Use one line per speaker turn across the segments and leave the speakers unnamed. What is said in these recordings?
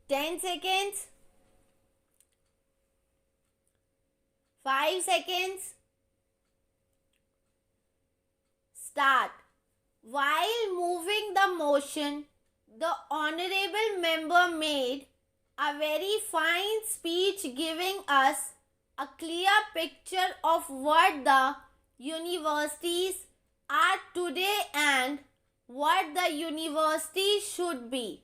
10 seconds, 5 seconds, start. While moving the motion, the honorable member made a very fine speech giving us a clear picture of what the universities are today and what the university should be.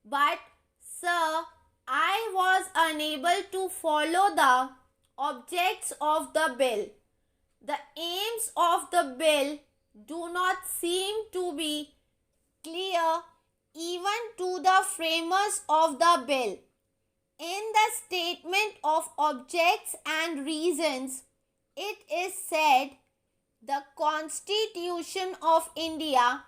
But, sir, I was unable to follow the objects of the bill. The aims of the bill do not seem to be clear even to the framers of the bill. In the statement of objects and reasons, it is said, the Constitution of India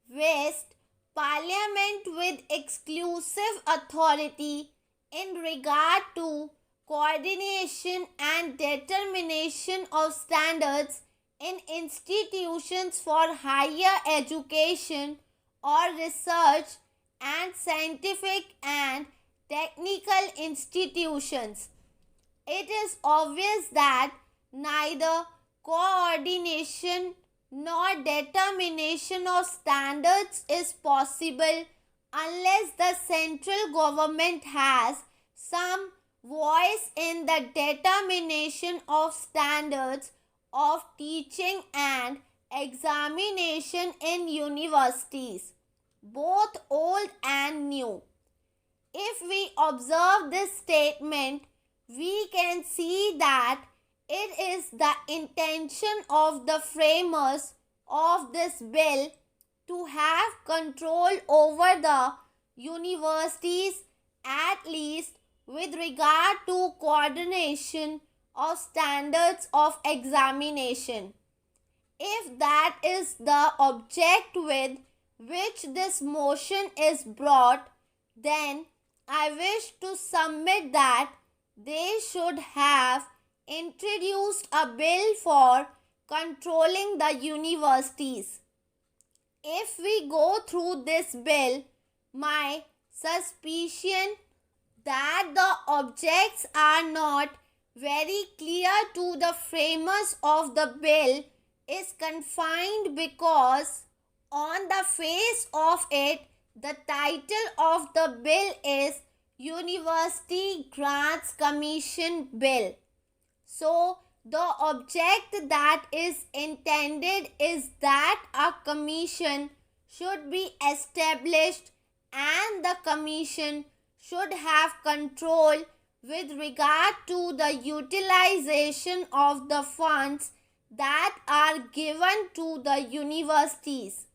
vests Parliament with exclusive authority in regard to coordination and determination of standards in institutions for higher education or research and scientific and technical institutions. It is obvious that neither coordination nor determination of standards is possible unless the central government has some voice in the determination of standards of teaching and examination in universities, both old and new. If we observe this statement, we can see that it is the intention of the framers of this bill to have control over the universities, at least with regard to coordination of standards of examination. If that is the object with which this motion is brought, then I wish to submit that they should have introduced a bill for controlling the universities. If we go through this bill, my suspicion that the objects are not very clear to the framers of the bill is confined because on the face of it, the title of the bill is University Grants Commission Bill. So, the object that is intended is that a commission should be established and the commission should have control with regard to the utilization of the funds that are given to the universities.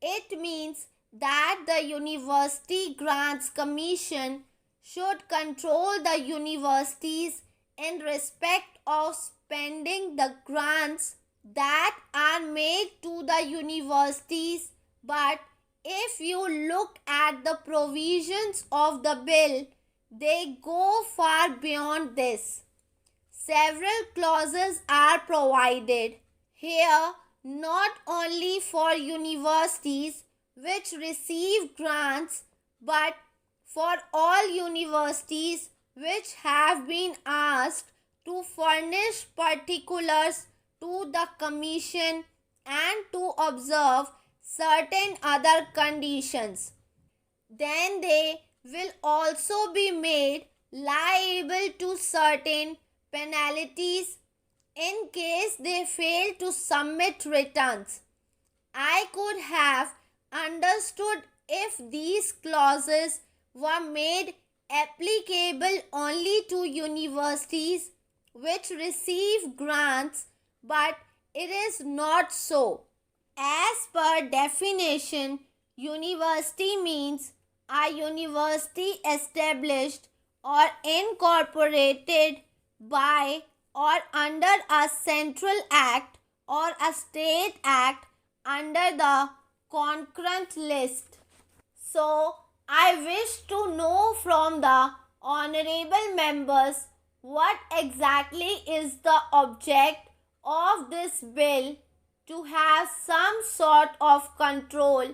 It means that the University Grants Commission should control the universities in respect of spending the grants that are made to the universities. But if you look at the provisions of the bill, they go far beyond this. Several clauses are provided here not only for universities which receive grants, but for all universities which have been asked to furnish particulars to the commission and to observe certain other conditions. Then they will also be made liable to certain penalties in case they fail to submit returns. I could have understood if these clauses were made applicable only to universities which receive grants, but it is not so. As per definition, university means a university established or incorporated by or under a central act or a state act under the concurrent list. So, I wish to know from the honorable members what exactly is the object of this bill to have some sort of control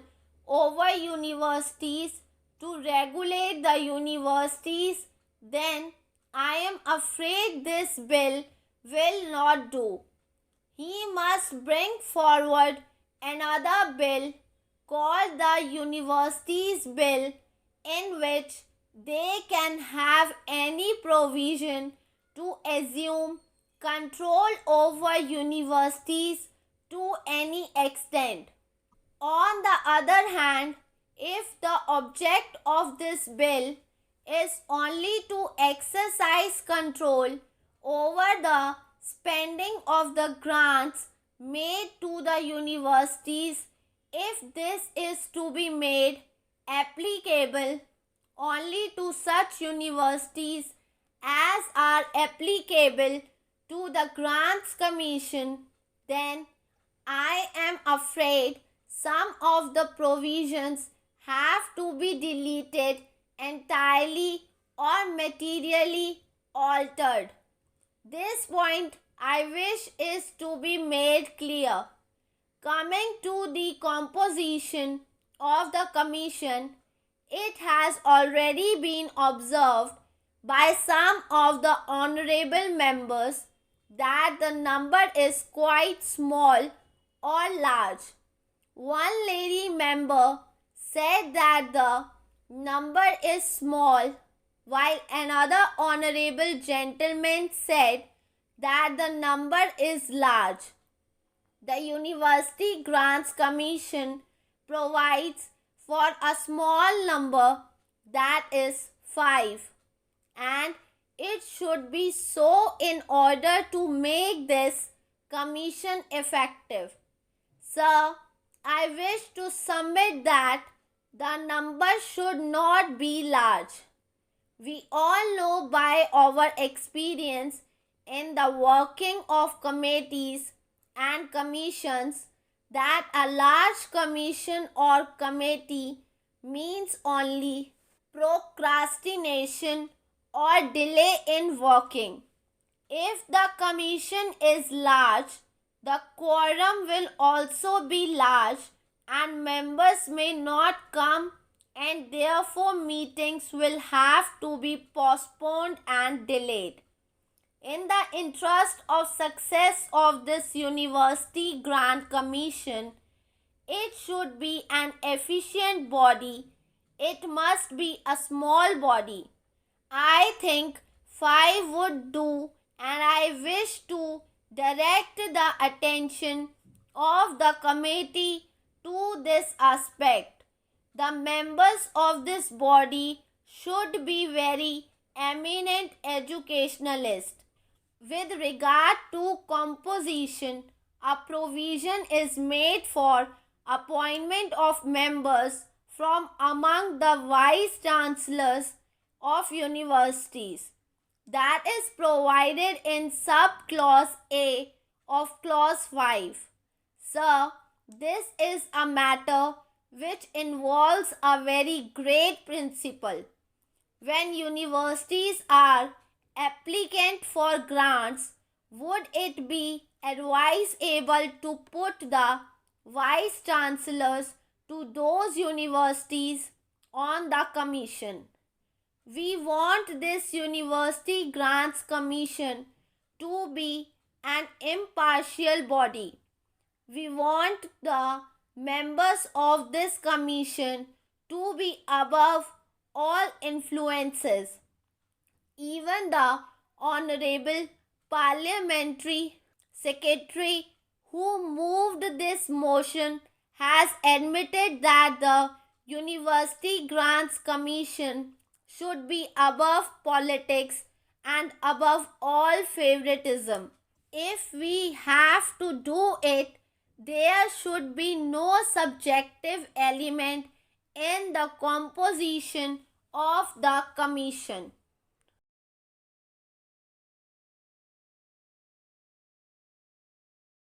over universities to regulate the universities, then I am afraid this bill will not do. He must bring forward another bill called the Universities Bill, in which they can have any provision to assume control over universities to any extent. On the other hand, if the object of this bill is only to exercise control over the spending of the grants made to the universities, if this is to be made applicable only to such universities as are applicable to the Grants Commission, then I am afraid some of the provisions have to be deleted entirely or materially altered. This point I wish is to be made clear. Coming to the composition of the commission, it has already been observed by some of the honorable members that the number is quite small or large. One lady member said that the number is small, while another honorable gentleman said that the number is large. The University Grants Commission provides for a small number, that is 5, and it should be so in order to make this commission effective. Sir, I wish to submit that the number should not be large. We all know by our experience in the working of committees and commissions that a large commission or committee means only procrastination or delay in working. If the commission is large, the quorum will also be large and members may not come, and therefore meetings will have to be postponed and delayed. In the interest of success of this University Grant Commission, it should be an efficient body. It must be a small body. I think 5 would do, and I wish to direct the attention of the committee to this aspect. The members of this body should be very eminent educationalists. With regard to composition, a provision is made for appointment of members from among the vice chancellors of universities. That is provided in sub-clause A of clause 5. Sir, this is a matter which involves a very great principle. When universities are applicant for grants, would it be advisable to put the vice chancellors to those universities on the commission? We want this University Grants Commission to be an impartial body. We want the members of this commission to be above all influences. Even the Honorable Parliamentary Secretary who moved this motion has admitted that the University Grants Commission should be above politics and above all favoritism. If we have to do it, there should be no subjective element in the composition of the commission.